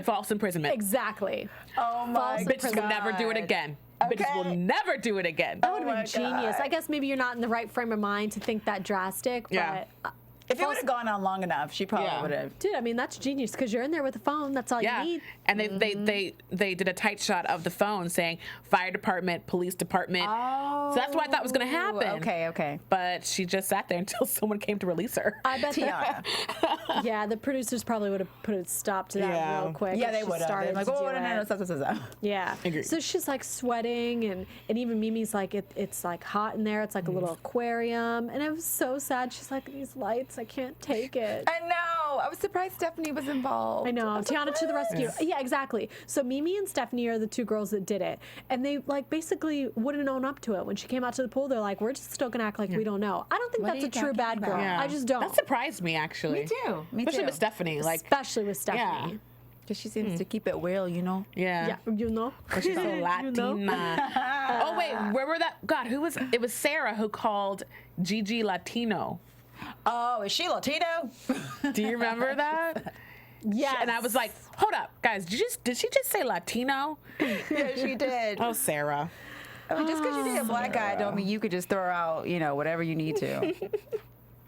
false imprisonment. Exactly. Oh my Bitches will never do it again. Bitches will never do it again. That would have been genius. I guess maybe you're not in the right frame of mind to think that drastic, Yeah. but If it would have gone on long enough, she probably Yeah. would have. dude, I mean that's genius because you're in there with a the phone. That's all you Yeah, need. and they did a tight shot of the phone saying fire department, police department. So that's what I thought was going to happen. Okay. But she just sat there until someone came to release her. I bet. Tiana. Yeah, the producers probably would have put a stop to that Yeah. real quick. Yeah, if they she would have. started Like, to oh, do no, it. stop. Yeah. Agreed. So she's like sweating, and even Mimi's like, it's like hot in there. It's like a little aquarium, and it was so sad. She's like, these lights, I can't take it. I know. I was surprised Stephanie was involved. I know. Tiana to the rescue. Yeah, exactly. So Mimi and Stephanie are the two girls that did it. And they like basically wouldn't own up to it. When she came out to the pool, they're like, we're just still gonna act like we don't know. I don't think What that's are a you true talking bad girl. about? I just don't. That surprised me, actually. Me too. Me Especially too. with Stephanie. Like, Especially with Stephanie. Because she seems to keep it real, you know? yeah. Yeah, you know. She's a You know? Latina. Oh, wait. Where were that? God, who was? It was Sarah who called Gigi Latino. Oh, is she Latino? Do you remember that? Yes. And I was like, hold up, guys. Did she just say Latino? Yeah, she did. Oh, Sarah. I mean, just because you date a black guy don't mean you could just throw out, whatever you need to.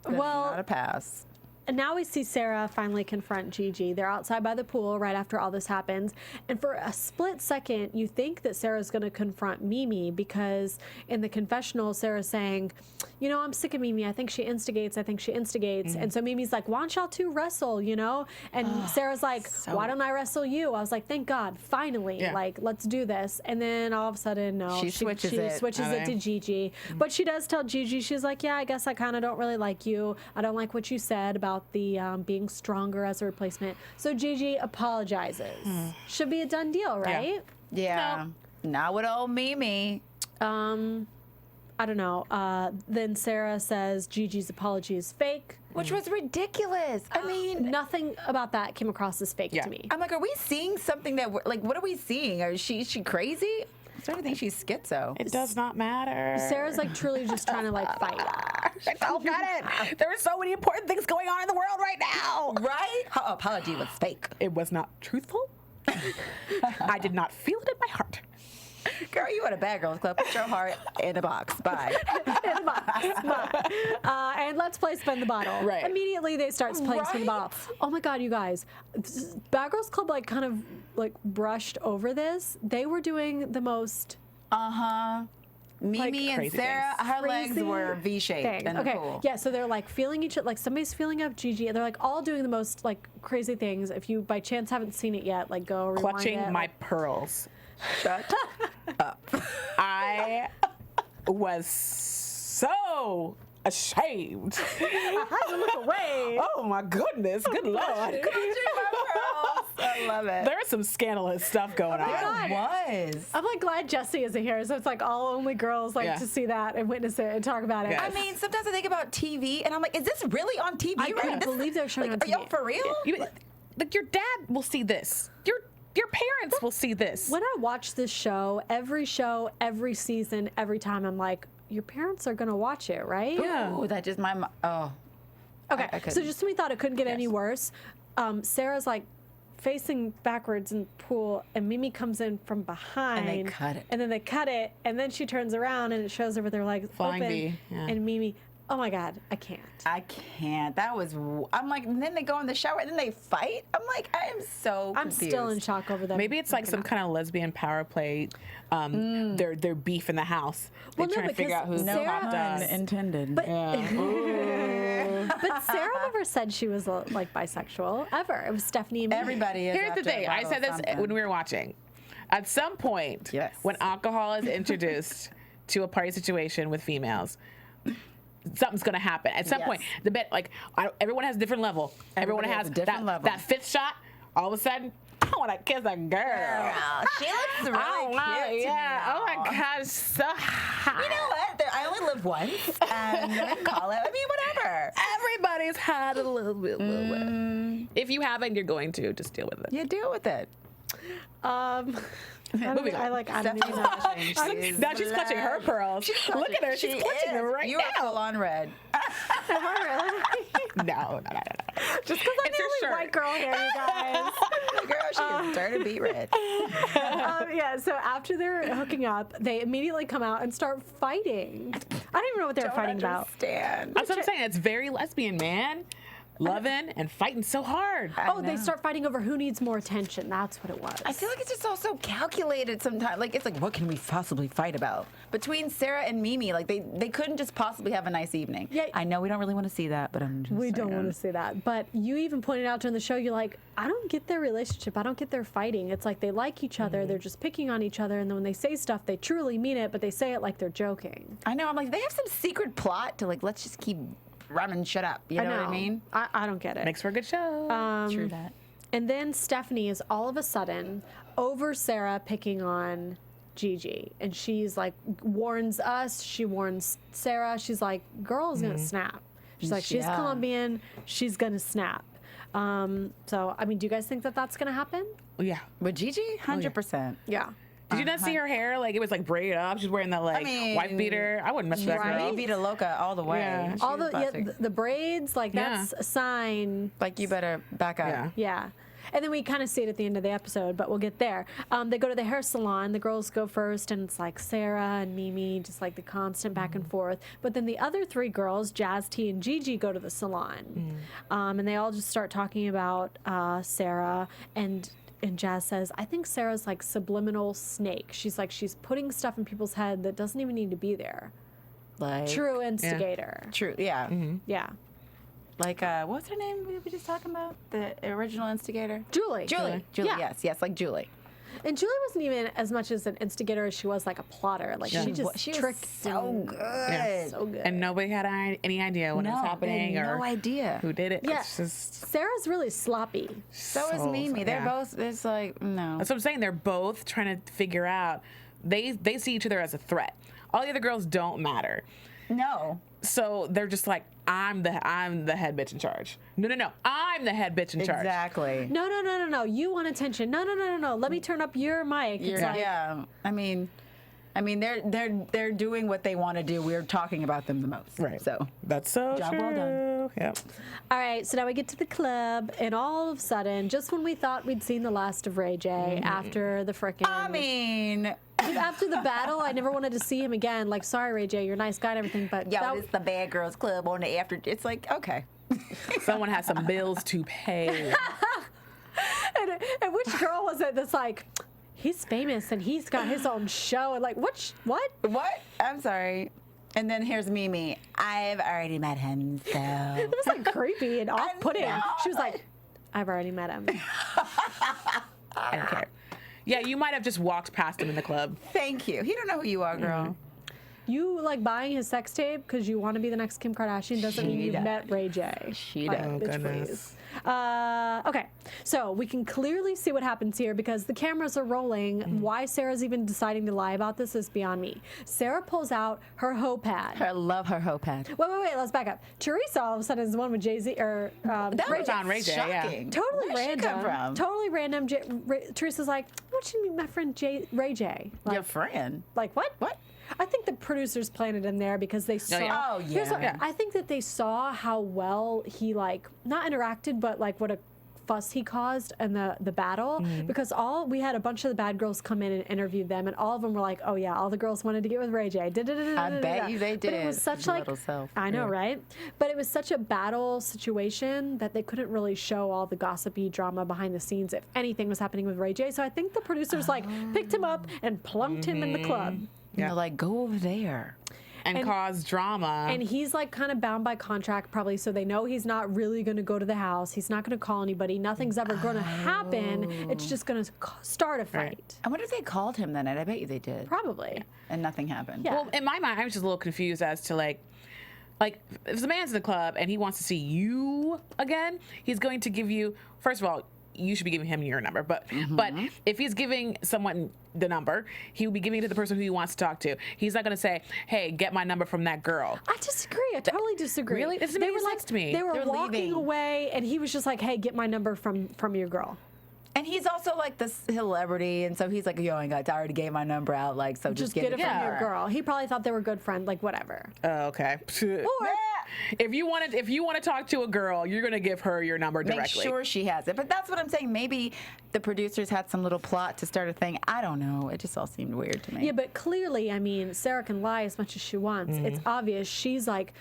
Well, Not a pass. And now we see Sarah finally confront Gigi. They're outside by the pool right after all this happens. And for a split second, you think that Sarah's going to confront Mimi because in the confessional, Sarah's saying, I'm sick of Mimi. I think she instigates. And so Mimi's like, why don't y'all two wrestle, And Sarah's like, why don't I wrestle you? I was like, thank God, finally, let's do this. And then all of a sudden, no. She switches it. to Gigi. But she does tell Gigi, she's like, yeah, I guess I kind of don't really like you. I don't like what you said about the being stronger as a replacement. So Gigi apologizes. Should be a done deal, right? Yeah. Not with old Mimi. I don't know. Then Sarah says Gigi's apology is fake. Which was ridiculous. I mean, Nothing about that came across as fake to me. I'm like, are we seeing something that, what are we seeing? Is she crazy? I started to think she's schizo. It does not matter. Sarah's like truly just trying to fight. I don't get it. There are so many important things going on in the world right now. Right? Her apology was fake. It was not truthful. I did not feel it in my heart. Girl, you at a Bad Girls Club. Put your heart in the box. Bye. And let's play Spin the Bottle. Right. Immediately they start playing Spin the Bottle. Oh my God, you guys. Bad Girls Club kind of brushed over this. They were doing the most... Mimi and crazy Sarah, things. her legs Crazy were V-shaped in the pool. Yeah, so they're feeling each other, somebody's feeling up Gigi, and they're all doing the most crazy things. If you by chance haven't seen it yet, go rewind Clutching it. my pearls. Shut up. I was so ashamed. I had to look away. Oh my goodness. Good Lord. I love it. There is some scandalous stuff going on. God. was. I'm glad Jesse isn't here, so it's all only girls to see that and witness it and talk about it. Yeah. I mean, sometimes I think about TV, and I'm like, is this really on TV? I couldn't believe they were showing on Are y'all TV. for real? Your dad will see this. Your parents will see this. When I watch this show, every season, every time, I'm like, your parents are going to watch it, right? Yeah. Ooh, that just oh. Okay, I so couldn't. just when we thought it couldn't get any worse, Sarah's facing backwards in the pool, and Mimi comes in from behind. And they cut it. And then they cut it, and then she turns around, and it shows her with her legs Flying open. V, yeah. And Mimi, oh my God, I can't. I can't. That was. I'm like, and then they go in the shower and then they fight. I'm like, I am so I'm confused. still in shock over that. Maybe it's some kind of lesbian power play. Their beef in the house. They're Well, no, trying to figure out because who's Sarah- hot does. intended. But, Yeah. but Sarah never said she was bisexual ever. It was Stephanie and Mimi. Everybody is. Here's the after a thing. I bottle said of this something. when we were watching. At some point, Yes. when alcohol is introduced to a party situation with females, something's going to happen. At some Yes. point, everyone has a different level. Everyone Everybody has has a different level. that fifth shot. All of a sudden, I want to kiss a girl. Girl, she looks really Oh my, cute. to me yeah. now. Oh my God, so hot. You know what? I only live once, and I call it. I mean, whatever. Everybody's had a little bit. If you haven't, you're going to just deal with it. You deal with it. Moving on. I don't even know. Steph's Now she's clutching her pearls. Look at her. She's She clutching them is. right You now. are full on red. No. Just because I'm It's the your only shirt. white girl here, you guys. Girl, she is dirty beet red. Yeah, so after they're hooking up, they immediately come out and start fighting. I don't even know what they were fighting about. Understand. That's what I'm saying. It's very lesbian, man. Loving and fighting so hard. Oh, they start fighting over who needs more attention. That's what it was. I feel like it's just all so calculated sometimes. It's what can we possibly fight about? Between Sarah and Mimi, they couldn't just possibly have a nice evening. Yeah. I know we don't really want to see that, but I'm just We don't saying. want to see that. But you even pointed out during the show, you're like, I don't get their relationship. I don't get their fighting. It's like they like each other. They're just picking on each other. And then when they say stuff, they truly mean it, but they say it like they're joking. I know. I'm like, they have some secret plot to let's just keep run and shut up. You know what I mean? I don't get it. Makes for a good show. True that. And then Stephanie is all of a sudden over Sarah picking on Gigi. And she's like, warns us. She warns Sarah. She's like, girl is going to snap. She's like, she's Colombian. She's going to snap. So, I mean, do you guys think that that's going to happen? Yeah. With Gigi? 100%. Yeah. Did you not see her hair? Like, it was like braided up. She's wearing that like wife beater. I wouldn't mess with that girl. Vida Loca all the way. Yeah. All the braids, like that's a sign. Like, you better back up. Yeah. Yeah. And then we kind of see it at the end of the episode, but we'll get there. They go to the hair salon. The girls go first, and it's like Sarah and Mimi, just like the constant back and forth. But then the other three girls, Jazz, T, and Gigi, go to the salon. And they all just start talking about Sarah. And Jazz says, I think Sarah's like subliminal snake. She's like, she's putting stuff in people's head that doesn't even need to be there. Like, True instigator. True, yeah. Yeah. Like, what's her name we were just talking about? The original instigator? Julie. Julie, Yeah. yes, like Julie. And Julie wasn't even as much as an instigator as she was like a plotter. Like she just She tricked was so and- good. So good. And nobody had any idea when it was happening or no idea. who did it. Yeah. It's just Sarah's really sloppy. So is Mimi. They're both, it's like, no. That's what I'm saying. They're both trying to figure out. They see each other as a threat. All the other girls don't matter. No. So they're just like, I'm the head bitch in charge. No. I'm the head bitch in charge. Exactly. No. You want attention. No. Let me turn up your mic. It's like, Yeah. I mean, they're doing what they want to do. We're talking about them the most. Right. So That's so Job true. well done. Yep. all right, so now we get to the club, and all of a sudden, just when we thought we'd seen the last of Ray J after the frickin' I mean, after the battle, I never wanted to see him again. Like, sorry, Ray J, you're a nice guy and everything, but that- it's the Bad Girls Club on the after. It's like, okay. Someone has some bills to pay. and which girl was it that's like, he's famous and he's got his own show, and like, what? What? I'm sorry. And then here's Mimi. I've already met him, so. It was like creepy and off-putting. know, She was like, I've already met him. I don't care. Yeah, you might have just walked past him in the club. Thank you. He don't know who you are, girl. You like buying his sex tape because you want to be the next Kim Kardashian doesn't mean you've met Ray J. She Like, does. Oh, bitch, goodness. please. Okay, so we can clearly see what happens here because the cameras are rolling. Why Sarah's even deciding to lie about this is beyond me. Sarah pulls out her hoe pad. I love her hoe pad. Wait, let's back up. Teresa all of a sudden is the one with Jay-Z or That Ray was J. on Ray J, yeah. shocking. Totally Where'd random. she come from? Totally random. Teresa's like, what you mean, my friend Ray J? Like, Your friend. like what? What? I think the producers planted him there because they saw. yeah. Oh, Here's what- yeah. I think that they saw how well he like not interacted, but like what a fuss he caused in the battle. Because we had a bunch of the bad girls come in and interview them, and all of them were like, "Oh yeah, all the girls wanted to get with Ray J." I bet you they But it was did. such like Little self. I know, right? But it was such a battle situation that they couldn't really show all the gossipy drama behind the scenes if anything was happening with Ray J. So I think the producers like picked him up and plunked him in the club. They're like, go over there. And cause drama. And he's like kind of bound by contract probably, so they know he's not really going to go to the house. He's not going to call anybody. Nothing's ever going to happen. It's just going to start a fight. Right. I wonder if they called him then. I bet you they did. Probably. And nothing happened. Yeah. Well, in my mind, I was just a little confused as to like if the man's in the club and he wants to see you again, he's going to give you, first of all, you should be giving him your number. But if he's giving someone the number, he will be giving it to the person who he wants to talk to. He's not going to say, hey, get my number from that girl. I disagree. I totally disagree. Really? This doesn't They make were any like, sense to me. They were They're walking leaving. away, and he was just like, hey, get my number from your girl. And he's also like the celebrity, and so he's like, yo, I already gave my number out, like, so just get it from her. your girl. He probably thought they were good friends, like whatever. Oh, okay. Or If you want to talk to a girl, you're going to give her your number Make directly. sure she has it. But that's what I'm saying. Maybe the producers had some little plot to start a thing. I don't know. It just all seemed weird to me. yeah, but clearly, I mean, Sarah can lie as much as she wants. It's obvious. She's like,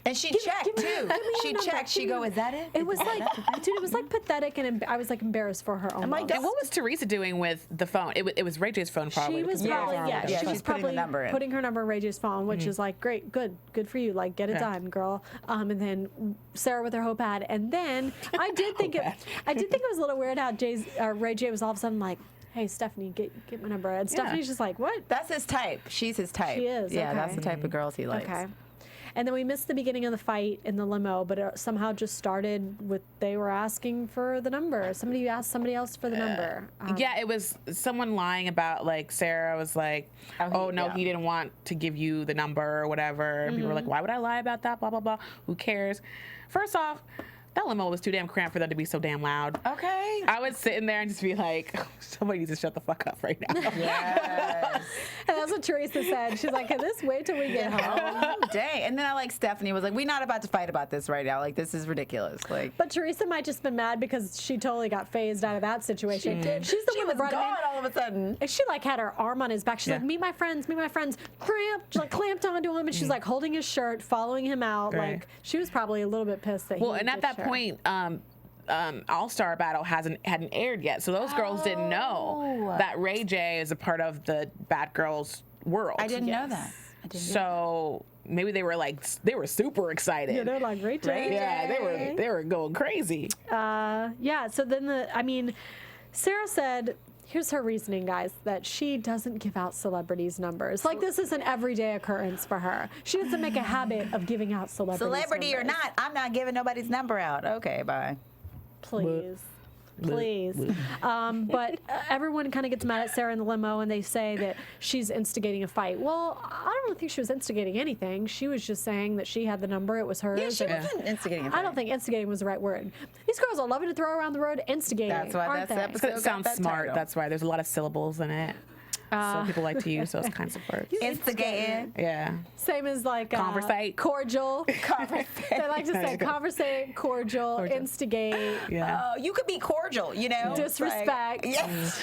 And she checked give me too. your She number. checked. She go, is that it? it was like, dude, it was like pathetic, and I was like embarrassed for her. I'm like, almost. And what was Teresa doing with the phone? It was Ray J's phone, probably. She was because probably Mary's on yeah, with she it. was she's putting the probably number in. putting her number in Ray J's phone, which is like great, good for you, like get it done, girl. And then Sarah with her hoe pad, and then I did think it was a little weird how Ray J was all of a sudden like, hey Stephanie, get my number, and Stephanie's just like, what? That's his type. She's his type. She is, Yeah, okay. that's the type of girls he likes. Okay. And then we missed the beginning of the fight in the limo, but it somehow just started with they were asking for the number. Somebody asked somebody else for the number. Yeah, it was someone lying about, like, Sarah was like, he didn't want to give you the number or whatever. And people were like, why would I lie about that? Blah, blah, blah. Who cares? First off, that limo was too damn cramped for them to be so damn loud. Okay. I would sit in there and just be like, somebody needs to shut the fuck up right now. Yes. And that's what Teresa said. She's like, can this wait till we get home? Dang. And then I like Stephanie was like, we're not about to fight about this right now. Like, this is ridiculous. Like, But Teresa might just been mad because she totally got phased out of that situation. She's the she one was that brought him gone in. all of a sudden. And she like had her arm on his back. She's like, meet my friends, meet my friends. Cramped, she, like clamped onto him, and she's like holding his shirt, following him out. Right. Like she was probably a little bit pissed that. Well, he and at ditched that her. point, All-Star Battle hadn't aired yet, so those girls didn't know that Ray J is a part of the Bad Girls world. I didn't know that. So maybe they were super excited. Yeah, they're like Ray J. Yeah, they were going crazy. Yeah. So then Sarah said. Here's her reasoning, guys, that she doesn't give out celebrities' numbers. Like, this is an everyday occurrence for her. She doesn't make a habit of giving out celebrities' Celebrity or numbers. not, I'm not giving nobody's number out. Okay, bye. Please. But everyone kind of gets mad at Sarah in the limo, and they say that she's instigating a fight. Well, I don't think she was instigating anything. She was just saying that she had the number. It was hers. Yeah, she and wasn't instigating. I don't think instigating was the right word. These girls are loving to throw around the word instigating. That's why aren't that's the they? episode. Because it Still got sounds that smart. title. That's why there's a lot of syllables in it. So people like to use those kinds of words. Instigating. Yeah. Same as like Conversate. cordial. They like to say conversate, cordial, instigate, Yeah. Oh, you could be cordial, you know? disrespect. Like, yes.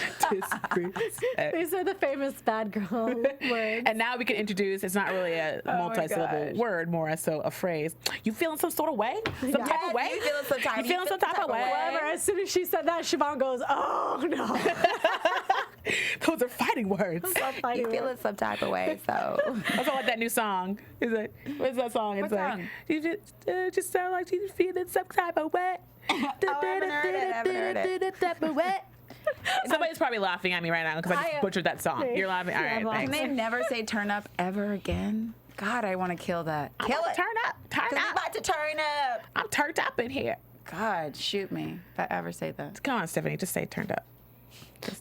These are the famous bad girl words. And now we can introduce, it's not really a multi-syllable gosh. word, more so a phrase. You feeling some sort of way? Some type of way? You feeling some type, You feeling some type of way? However, as soon as she said that, Chevonne goes, "Oh no!" Those are fighting words. You feeling some type of way, so. That's all like that new song. Is it? What's that song? It's What like, song? you just sound like she's feeling some type of way. I haven't heard it. Type of way. Somebody's probably laughing at me right now because I just butchered that song. You're laughing. All Yeah, right, I'm Can thanks. they never say turn up ever again? God, I want to kill that. Kill it. Turn up. Turn 'Cause we up. about to turn up. I'm turned up in here. God, shoot me if I ever say that. Come on, Stephanie. Just say turned up.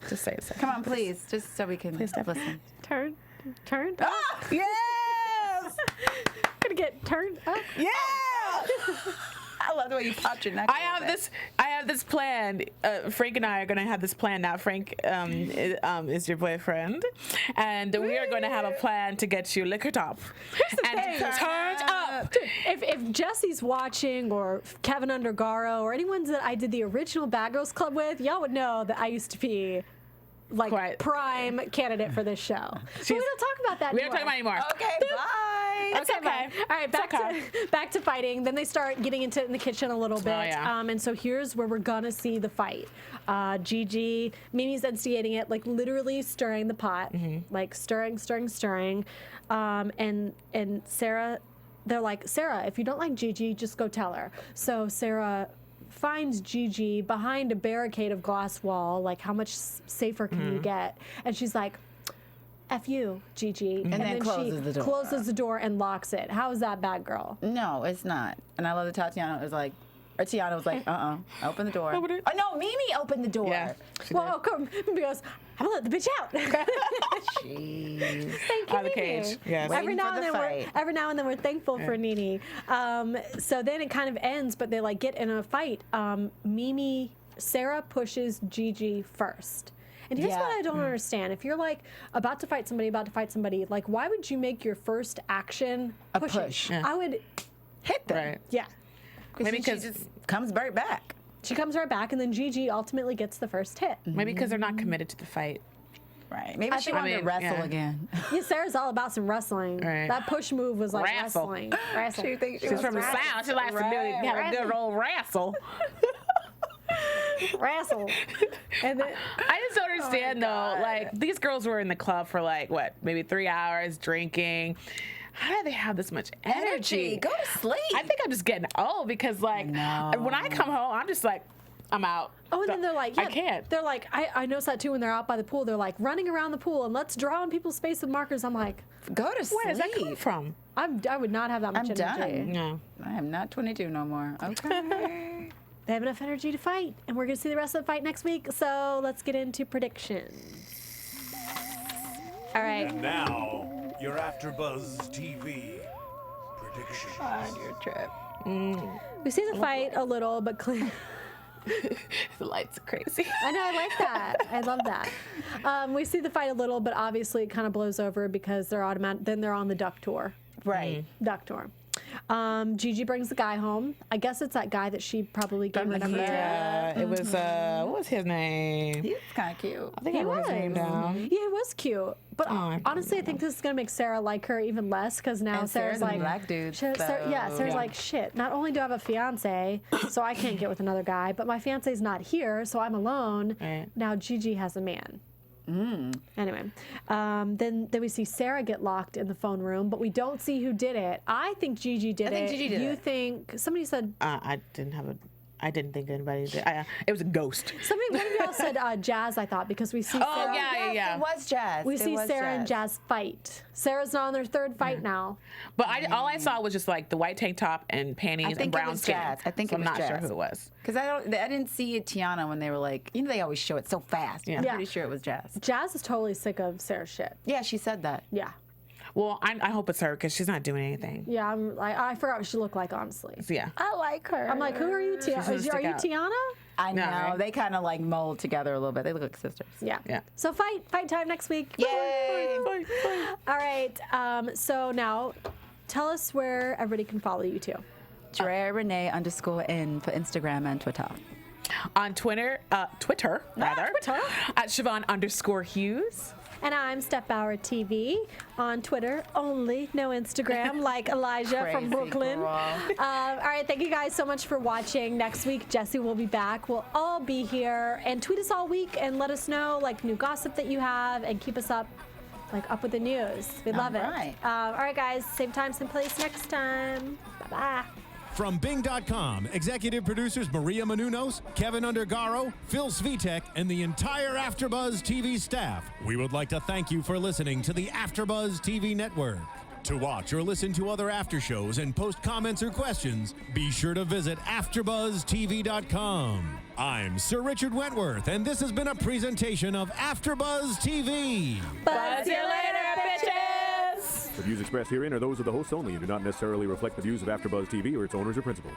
Just say it. Come on, please, just so we can Stephanie. listen. Turn. Ah, yes! Gonna get turned up. Yeah! I love the way you popped your neck. I have this plan. Frank and I are going to have this plan now. Frank is your boyfriend, and we are going to have a plan to get you liquored up and thing. turned up. Dude, if Jesse's watching, or Kevin Undergaro, or anyone that I did the original Bad Girls Club with, y'all would know that I used to be like Quite. prime candidate for this show. But we don't talk about that We don't talk about anymore. anymore. Okay, bye. It's okay. All right, back to fighting. Then they start getting into it in the kitchen a little bit. yeah. And so here's where we're gonna see the fight. Gigi, Mimi's instigating it, like literally stirring the pot, like stirring. And Sarah, they're like, Sarah, if you don't like Gigi, just go tell her. So Sarah finds Gigi behind a barricade of glass wall. Like, how much safer can you get? And she's like, F you, Gigi. And then closes the door. Closes the door and locks it. How is that bad girl? No, it's not. And I love that Tiana was like, open the door. Open it. Oh, no, Mimi opened the door. Yeah. Well, come, Mimi goes, I'm gonna let the bitch out. Jeez. Thank you, Out of the Nene. cage, yes. Every Waiting now for and the then fight. every now and then we're thankful for Nene. So then it kind of ends, but they like get in a fight. Sarah pushes Gigi first. And here's Yeah. what I don't understand. If you're like about to fight somebody, like why would you make your first action A pushing? push. Yeah. I would, Hit them. Right. yeah. Maybe She 'cause- just comes right back. She comes right back, and then Gigi ultimately gets the first hit. Maybe because they're not committed to the fight. Right. Maybe I she think- wanted I to mean, wrestle yeah. again. Yeah, Sarah's all about some wrestling. Right. That push move was like Wrestle. wrestling. Wrestle. She thinks she She's was from the wrestling. South. She likes to do, have a good old wrestle. Wrestle. And then I just don't understand though. Like these girls were in the club for like what, maybe 3 hours drinking. How do they have this much energy? Go to sleep. I think I'm just getting old because like know. when I come home, I'm just like, I'm out. Oh, and then they're like, yeah, I can't. They're like, I noticed that too when they're out by the pool. They're like running around the pool and let's draw on people's face with markers. I'm like, Go to sleep. Where is that coming from? I would not have that much I'm energy. done. No. I am not 22 no more. Okay. They have enough energy to fight, and we're going to see the rest of the fight next week. So let's get into predictions. All right. And now, your AfterBuzz TV prediction. On your trip. We see the fight a little, but clear. The lights are crazy. I know, I like that. I love that. We see the fight a little, but obviously it kind of blows over because they're then they're on the duck tour. Right. Duck tour. Gigi brings the guy home. I guess it's that guy that she probably gave the number to. Yeah, it was, what was his name? He's kind of cute. I think I wrote his name down. Yeah, it was cute. But I honestly, I think this is going to make Sarah like her even less because now And Sarah's Sarah's a like, black dude, Sarah's so- like, shit, not only do I have a fiance, so I can't get with another guy, but my fiance's not here, so I'm alone. Right. Now Gigi has a man. Anyway, then we see Sarah get locked in the phone room, but we don't see who did it. I think Gigi did it. I think Gigi did you it. think somebody said? I didn't think anybody did. It was a ghost. One of y'all said Jazz. I thought because we see. Oh, Sarah, yeah. Yes, it was Jazz. We It see was Sarah and Jazz fight. Sarah's not on their third fight now. But all I saw was just like the white tank top and panties I and think it brown was skin. Jazz. I think so it was I'm not sure Jazz. who it was. Because I didn't see Tiana when they were like, they always show it so fast. Yeah. I'm Yeah. pretty sure it was Jazz. Jazz is totally sick of Sarah's shit. Yeah, she said that. Yeah. Well, I hope it's her because she's not doing anything. Yeah, I forgot what she looked like, honestly. So, yeah. I like her. I'm like, who are you, Tiana? gonna Are stick you out. Tiana? I know. No, right? They kind of like mold together a little bit. They look like sisters. Yeah. Yeah. So fight time next week. Yay! All right. So now, tell us where everybody can follow you too. Drea Renee _ for Instagram and Twitter. On Twitter, Twitter, Twitter. at Chevonne _ Hughes. And I'm Steph Bauer TV on Twitter only, no Instagram, like Elijah from Crazy Brooklyn. girl. All right, thank you guys so much for watching. Next week, Jesse will be back. We'll all be here. And tweet us all week and let us know new gossip that you have and keep us up with the news. We love right. it. All right, guys, same time, same place next time. Bye-bye. From Bing.com, executive producers Maria Menounos, Kevin Undergaro, Phil Svitek, and the entire AfterBuzz TV staff, we would like to thank you for listening to the AfterBuzz TV network. To watch or listen to other after shows and post comments or questions, be sure to visit AfterBuzzTV.com. I'm Sir Richard Wentworth, and this has been a presentation of AfterBuzz TV. Buzz you later, bitches! The views expressed herein are those of the hosts only and do not necessarily reflect the views of AfterBuzz TV or its owners or principals.